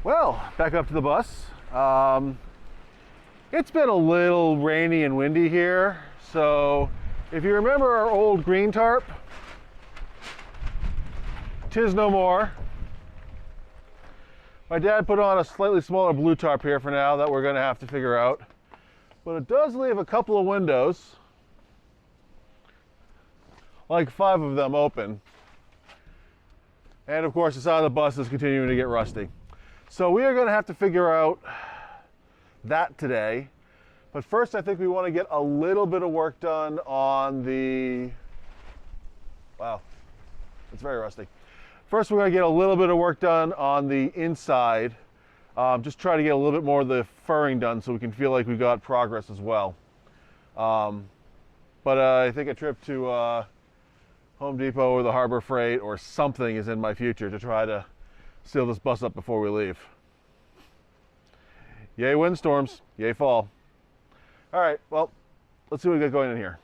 Well, back up to the bus. It's been a little rainy and windy here, so if you remember our old green tarp, 'tis no more. My dad put on a slightly smaller blue tarp here for now that we're going to have to figure out, but it does leave a couple of windows, like 5 of them open, and of course the side of the bus is continuing to get rusty. So we are going to have to figure out that today. But first I think we want to get a little bit of work done on the... Wow, it's very rusty. First we're going to get a little bit of work done on the inside. Just try to get a little bit more of the furring done so we can feel like we got progress as well. But I think a trip to Home Depot or the Harbor Freight or something is in my future to try to seal this bus up before we leave. Yay windstorms, yay fall. All right, well, let's see what we got going in here.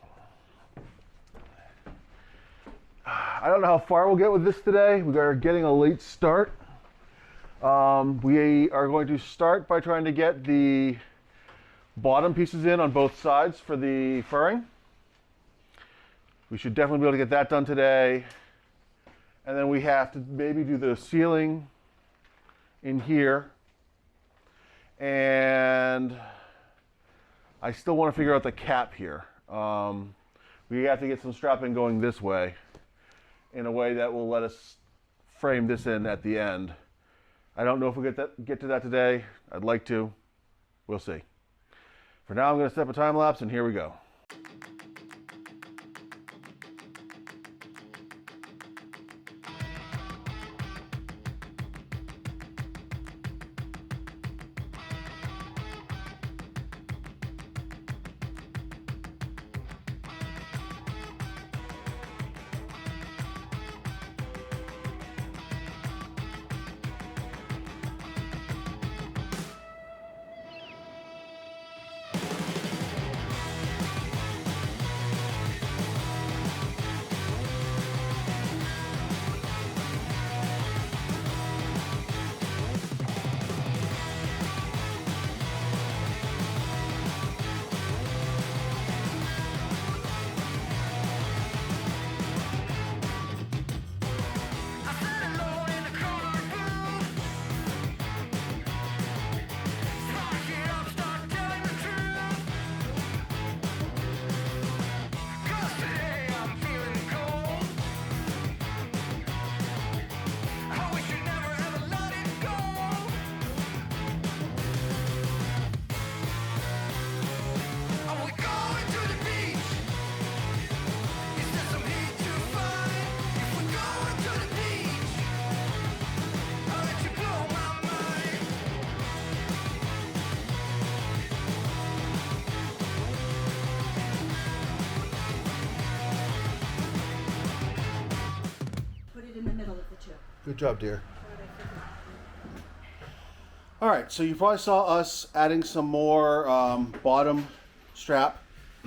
I don't know how far we'll get with this today. We are getting a late start. We are going to start by trying to get the bottom pieces in on both sides for the furring. We should definitely be able to get that done today. And then we have to maybe do the ceiling in here. And I still want to figure out the cap here. We have to get some strapping going this way in a way that will let us frame this in at the end. I don't know if we'll get to that today. I'd like to. We'll see. For now, I'm going to set up a time lapse, and here we go. Good job, dear. All right, so you probably saw us adding some more bottom strap,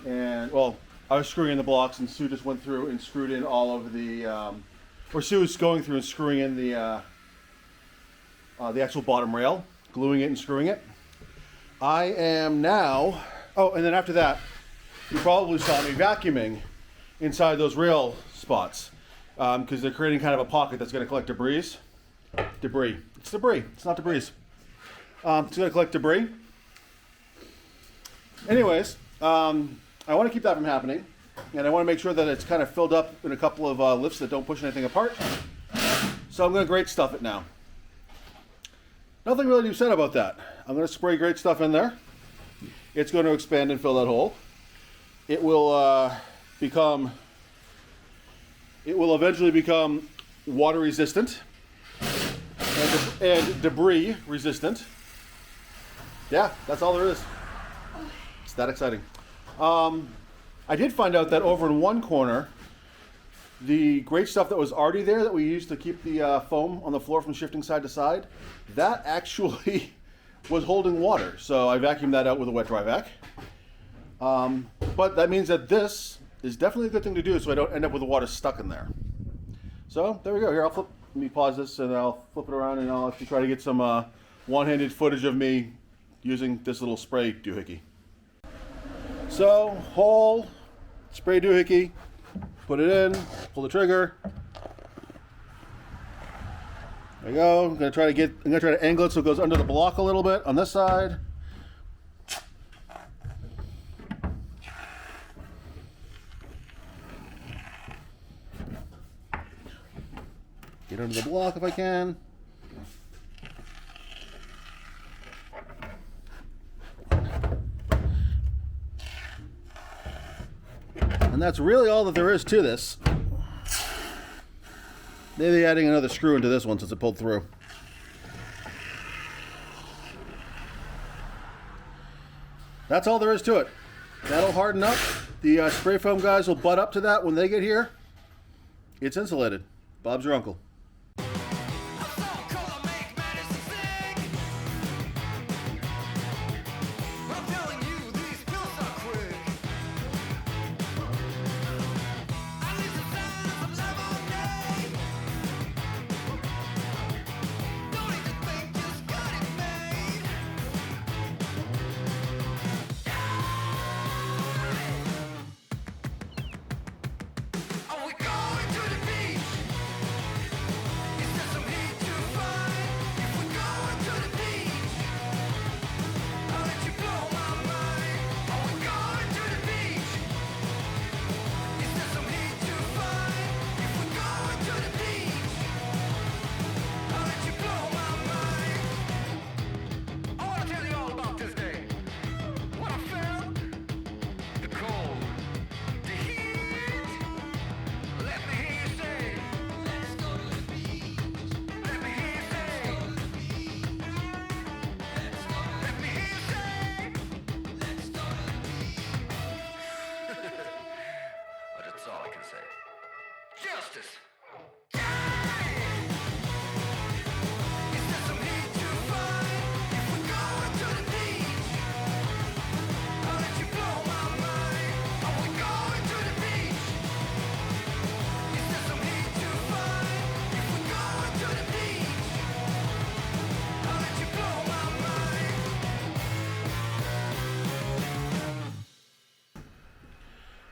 and well, I was screwing in the blocks, and Sue just went through and screwed in all of the, or Sue was going through and screwing in the actual bottom rail, gluing it and screwing it. I am now. Oh, and then after that, you probably saw me vacuuming inside those rail spots. Because they're creating kind of a pocket that's going to collect debris. It's debris. It's not debris. It's going to collect debris. Anyways, I want to keep that from happening. And I want to make sure that it's kind of filled up in a couple of lifts that don't push anything apart. So I'm going to grate stuff it now. Nothing really to be said about that. I'm going to spray grate stuff in there. It's going to expand and fill that hole. It will eventually become water resistant and debris resistant. Yeah, that's all there is. It's that exciting. I did find out that over in one corner, the great stuff that was already there that we used to keep the foam on the floor from shifting side to side, that actually was holding water. So I vacuumed that out with a wet dry vac. But that means that this is definitely a good thing to do so I don't end up with the water stuck in there. So there we go. Here, let me pause this and I'll flip it around and I'll actually try to get some one-handed footage of me using this little spray doohickey. So, hole, spray doohickey, put it in, pull the trigger. There you go. I'm gonna try to angle it so it goes under the block a little bit on this side. Get under the block if I can. And that's really all that there is to this. Maybe adding another screw into this one since it pulled through. That's all there is to it. That'll harden up. The spray foam guys will butt up to that when they get here. It's insulated. Bob's your uncle.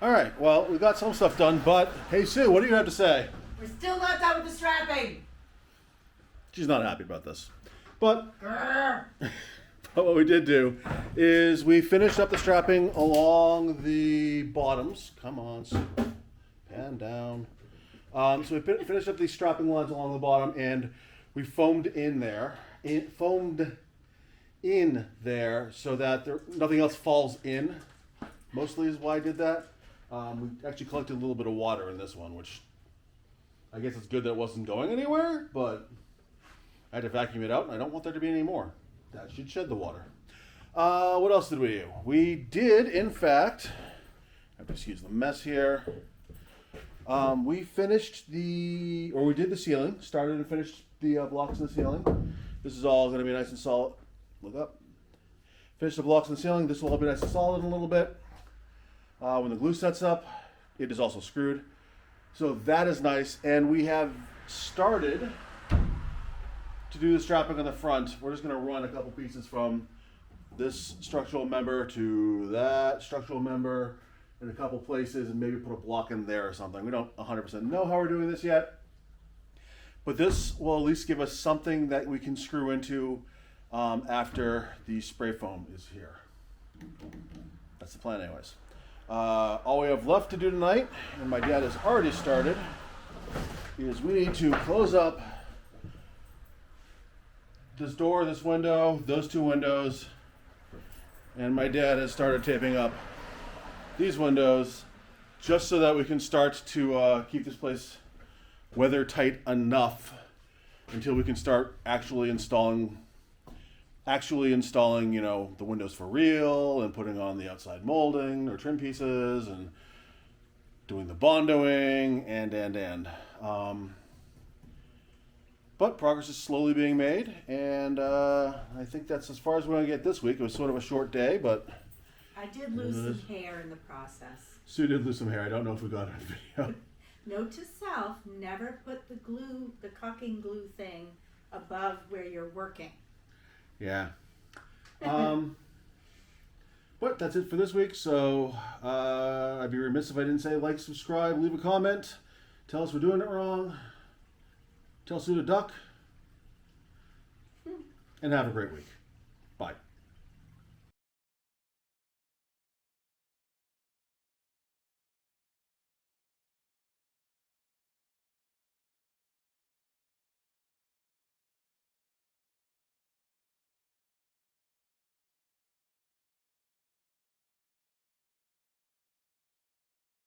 All right, well, we got some stuff done, but hey, Sue, what do you have to say? We're still not done with the strapping. She's not happy about this. But, but what we did do is we finished up the strapping along the bottoms. Come on, Sue. Pan down. So we finished up these strapping lines along the bottom, and we foamed in there. Foamed in there so that nothing else falls in. Mostly is why I did that. We actually collected a little bit of water in this one, which I guess it's good that it wasn't going anywhere, but I had to vacuum it out, and I don't want there to be any more. That should shed the water. What else did we do? We did, in fact, I have to excuse the mess here. We did the ceiling, started and finished the blocks in the ceiling. This is all going to be nice and solid. Look up. Finish the blocks in the ceiling. This will all be nice and solid in a little bit. When the glue sets up, it is also screwed. So that is nice. And we have started to do the strapping on the front. We're just going to run a couple pieces from this structural member to that structural member in a couple places and maybe put a block in there or something. We don't 100% know how we're doing this yet. But this will at least give us something that we can screw into after the spray foam is here. That's the plan anyways. All we have left to do tonight, and my dad has already started, is we need to close up this door, this window, those two windows, and my dad has started taping up these windows just so that we can start to keep this place weather tight enough until we can start actually installing, you know, the windows for real and putting on the outside molding or trim pieces and doing the bondoing and. But progress is slowly being made, and I think that's as far as we're going to get this week. It was sort of a short day, but I did lose some hair in the process. Sue did lose some hair. I don't know if we got it on video. Note to self, never put the caulking glue thing above where you're working. Yeah. But that's it for this week. So I'd be remiss if I didn't say like, subscribe, leave a comment, tell us we're doing it wrong, tell Sue to duck, and have a great week. Bye.